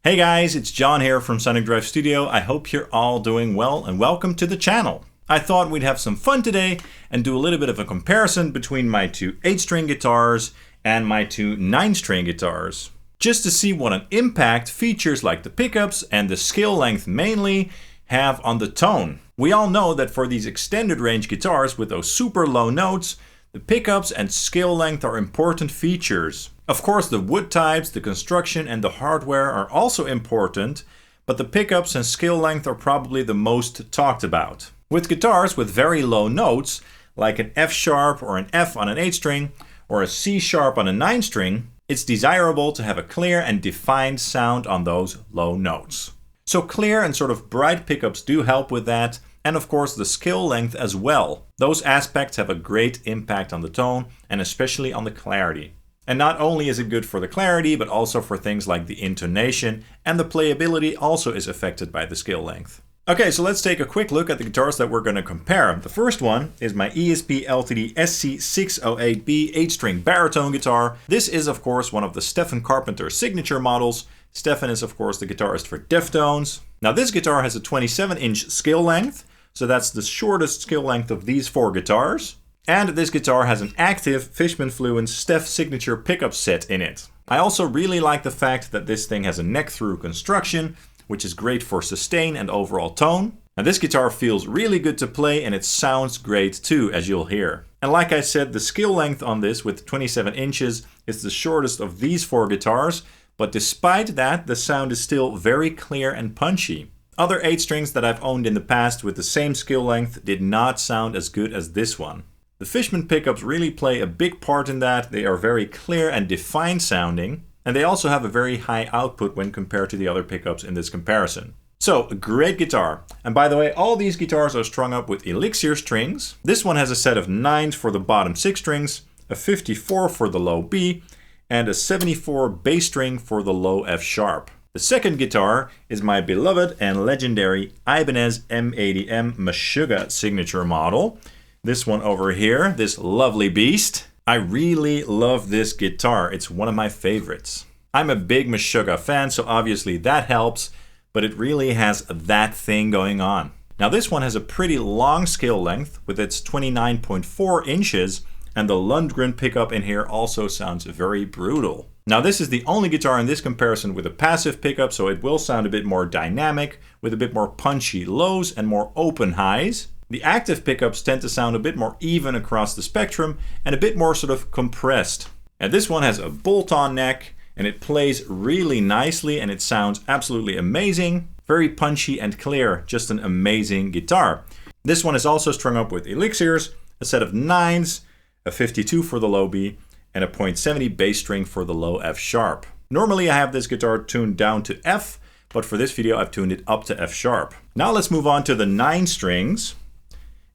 Hey guys, it's John here from Sonic Drive Studio. I hope you're all doing well and welcome to the channel. I thought we'd have some fun today and do a little bit of a comparison between my two 8-string guitars and my two 9-string guitars. Just to see what an impact features like the pickups and the scale length mainly have on the tone. We all know that for these extended range guitars with those super low notes, the pickups and scale length are important features. Of course, the wood types, the construction and the hardware are also important, but the pickups and scale length are probably the most talked about. With guitars with very low notes, like an F sharp or an F on an 8-string, or a C sharp on a 9-string, it's desirable to have a clear and defined sound on those low notes. So clear and sort of bright pickups do help with that, and of course the scale length as well. Those aspects have a great impact on the tone and especially on the clarity. And not only is it good for the clarity, but also for things like the intonation, and the playability also is affected by the scale length. Okay, so let's take a quick look at the guitars that we're going to compare. The first one is my ESP LTD SC608B 8-string baritone guitar. This is of course one of the Stephen Carpenter signature models. Stephen is of course the guitarist for Deftones. Now this guitar has a 27-inch scale length, so that's the shortest scale length of these four guitars. And this guitar has an active Fishman Fluence Steph signature pickup set in it. I also really like the fact that this thing has a neck-through construction, which is great for sustain and overall tone. Now this guitar feels really good to play and it sounds great too, as you'll hear. And like I said, the scale length on this with 27 inches is the shortest of these four guitars, but despite that, the sound is still very clear and punchy. Other 8-strings that I've owned in the past with the same scale length did not sound as good as this one. The Fishman pickups really play a big part in that. They are very clear and defined sounding, and they also have a very high output when compared to the other pickups in this comparison. So, a great guitar. And by the way, all these guitars are strung up with Elixir strings. This one has a set of 9s for the bottom 6 strings, a 54 for the low B, and a 74 bass string for the low F sharp. The second guitar is my beloved and legendary Ibanez M80M Meshuggah signature model. This one over here, this lovely beast. I really love this guitar. It's one of my favorites. I'm a big Meshuggah fan, so obviously that helps, but it really has that thing going on. Now this one has a pretty long scale length with its 29.4 inches, and the Lundgren pickup in here also sounds very brutal. Now this is the only guitar in this comparison with a passive pickup, so it will sound a bit more dynamic, with a bit more punchy lows and more open highs. The active pickups tend to sound a bit more even across the spectrum and a bit more sort of compressed. And this one has a bolt-on neck and it plays really nicely and it sounds absolutely amazing. Very punchy and clear, just an amazing guitar. This one is also strung up with Elixirs, a set of 9s, a 52 for the low B, and a .70 bass string for the low F sharp. Normally I have this guitar tuned down to F, but for this video I've tuned it up to F sharp. Now let's move on to the 9 strings.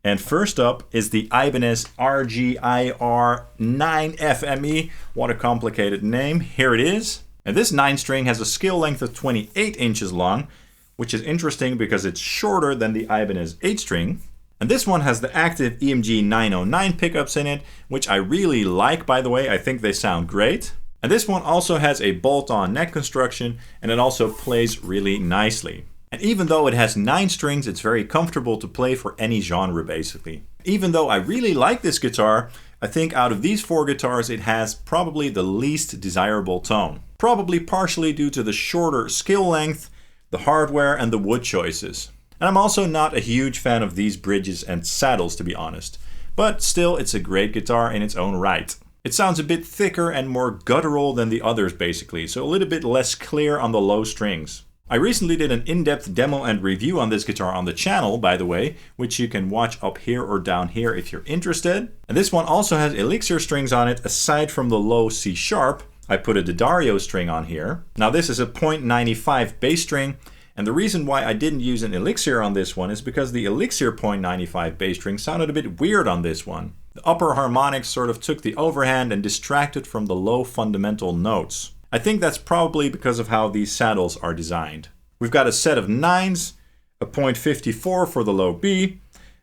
And first up is the Ibanez RGIR9FME. What a complicated name. Here it is. And this 9-string has a scale length of 28 inches long, which is interesting because it's shorter than the Ibanez 8-string. And this one has the active EMG 909 pickups in it, which I really like, by the way. I think they sound great. And this one also has a bolt-on neck construction, and it also plays really nicely. And even though it has 9 strings, it's very comfortable to play for any genre basically. Even though I really like this guitar, I think out of these 4 guitars it has probably the least desirable tone. Probably partially due to the shorter scale length, the hardware and the wood choices. And I'm also not a huge fan of these bridges and saddles, to be honest. But still, it's a great guitar in its own right. It sounds a bit thicker and more guttural than the others basically, so a little bit less clear on the low strings. I recently did an in-depth demo and review on this guitar on the channel, by the way, which you can watch up here or down here if you're interested. And this one also has Elixir strings on it, aside from the low C sharp. I put a D'Addario string on here. Now this is a .95 bass string, and the reason why I didn't use an Elixir on this one is because the Elixir .95 bass string sounded a bit weird on this one. The upper harmonics sort of took the overhand and distracted from the low fundamental notes. I think that's probably because of how these saddles are designed. We've got a set of 9s, a .54 for the low B,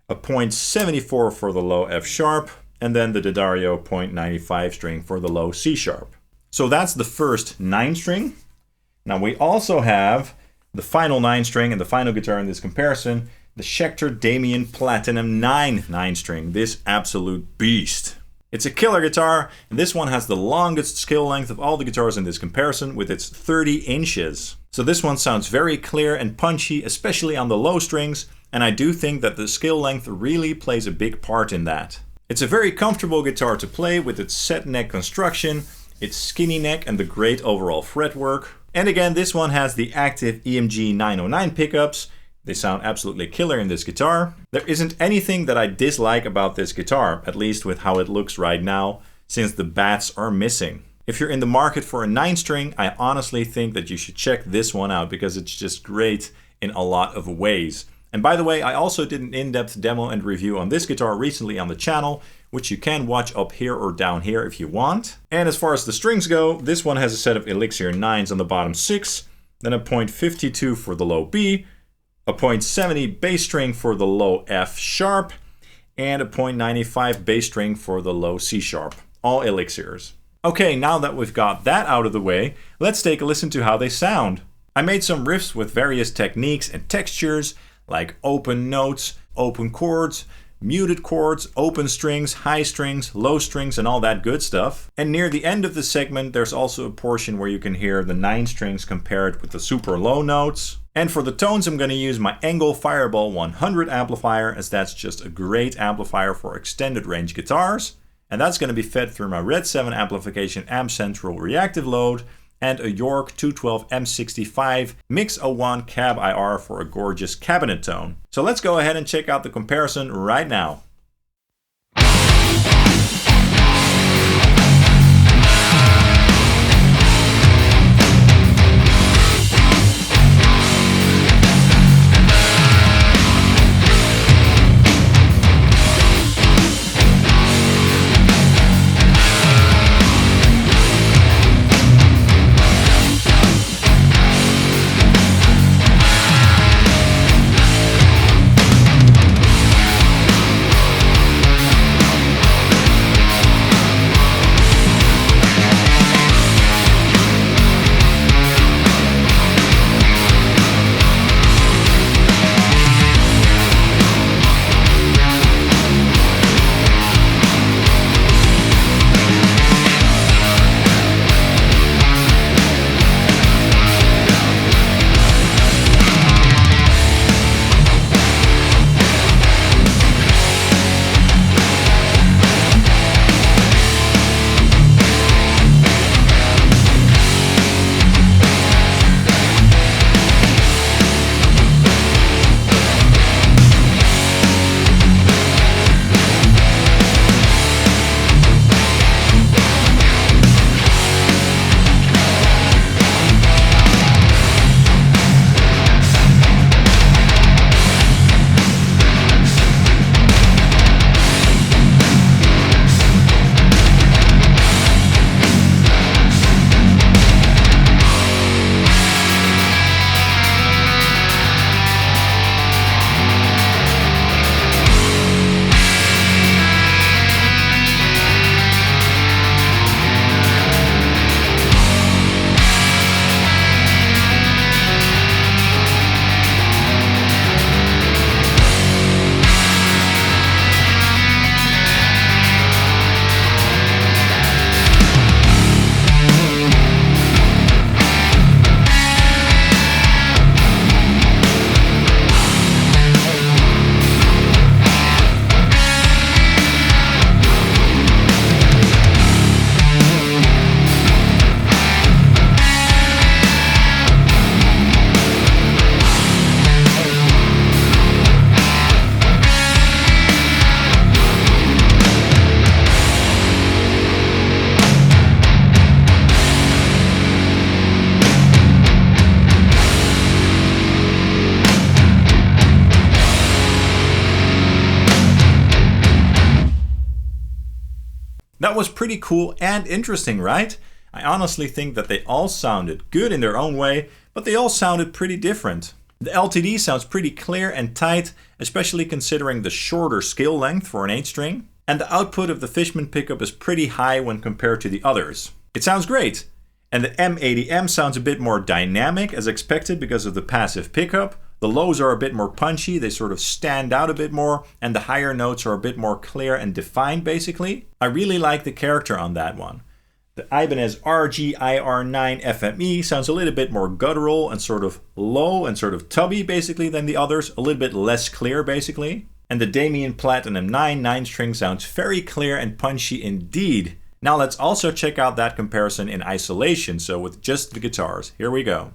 a .74 for the low F sharp, and then the D'Addario .95 string for the low C sharp. So that's the first 9 string. Now we also have the final 9-string and the final guitar in this comparison, the Schecter Damien Platinum 9 9-string, this absolute beast. It's a killer guitar, and this one has the longest scale length of all the guitars in this comparison with its 30 inches. So this one sounds very clear and punchy, especially on the low strings, and I do think that the scale length really plays a big part in that. It's a very comfortable guitar to play with its set neck construction, its skinny neck and the great overall fretwork. And again, this one has the active EMG 909 pickups. They sound absolutely killer in this guitar. There isn't anything that I dislike about this guitar, at least with how it looks right now, since the bats are missing. If you're in the market for a 9-string, I honestly think that you should check this one out because it's just great in a lot of ways. And by the way, I also did an in-depth demo and review on this guitar recently on the channel, which you can watch up here or down here if you want. And as far as the strings go, this one has a set of Elixir 9s on the bottom 6, then a .52 for the low B, a .70 bass string for the low F sharp, and a .95 bass string for the low C sharp. All Elixirs. Okay, now that we've got that out of the way, let's take a listen to how they sound. I made some riffs with various techniques and textures, like open notes, open chords, muted chords, open strings, high strings, low strings, and all that good stuff. And near the end of the segment, there's also a portion where you can hear the 9 strings compared with the super low notes. And for the tones, I'm going to use my ENGL Fireball 100 amplifier, as that's just a great amplifier for extended range guitars. And that's going to be fed through my Red 7 amplification Amp Central reactive load and a York 212 M65 Mix 01 Cab IR for a gorgeous cabinet tone. So let's go ahead and check out the comparison right now. That was pretty cool and interesting, right? I honestly think that they all sounded good in their own way, but they all sounded pretty different. The LTD sounds pretty clear and tight, especially considering the shorter scale length for an 8-string. And the output of the Fishman pickup is pretty high when compared to the others. It sounds great. And the M80M sounds a bit more dynamic as expected because of the passive pickup. The lows are a bit more punchy, they sort of stand out a bit more, and the higher notes are a bit more clear and defined basically. I really like the character on that one. The Ibanez RGIR9FME sounds a little bit more guttural and sort of low and sort of tubby basically than the others, a little bit less clear basically. And the Damien Platinum 9 string sounds very clear and punchy indeed. Now let's also check out that comparison in isolation, so with just the guitars. Here we go.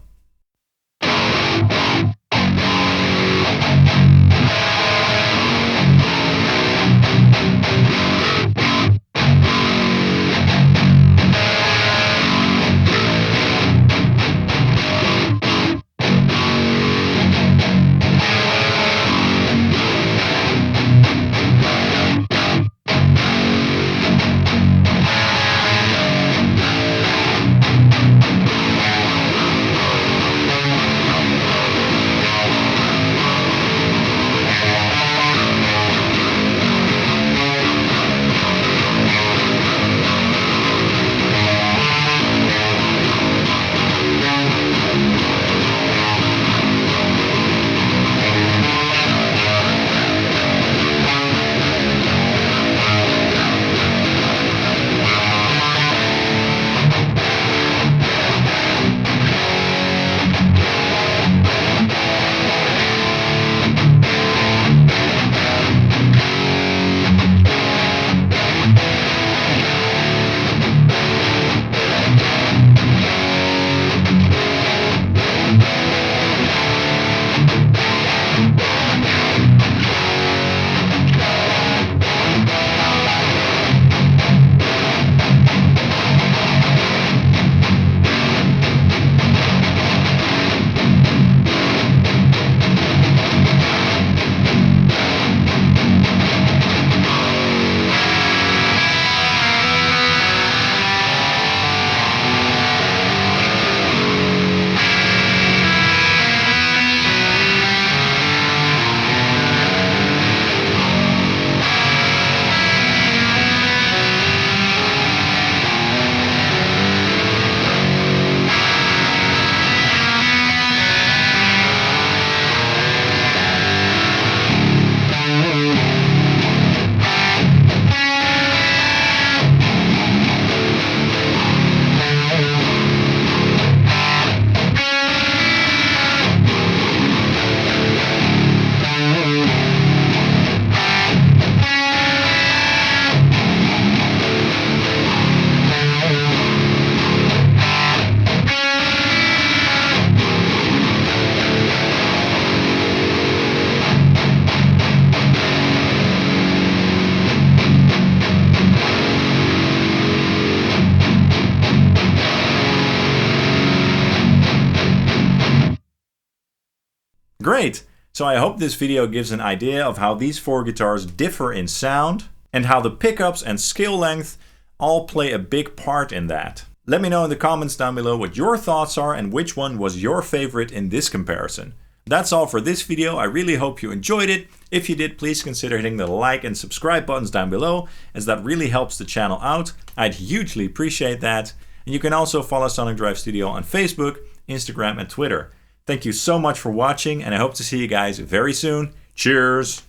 Great! So I hope this video gives an idea of how these four guitars differ in sound and how the pickups and scale length all play a big part in that. Let me know in the comments down below what your thoughts are and which one was your favorite in this comparison. That's all for this video. I really hope you enjoyed it. If you did, please consider hitting the like and subscribe buttons down below, as that really helps the channel out. I'd hugely appreciate that. And you can also follow Sonic Drive Studio on Facebook, Instagram, and Twitter. Thank you so much for watching, and I hope to see you guys very soon. Cheers!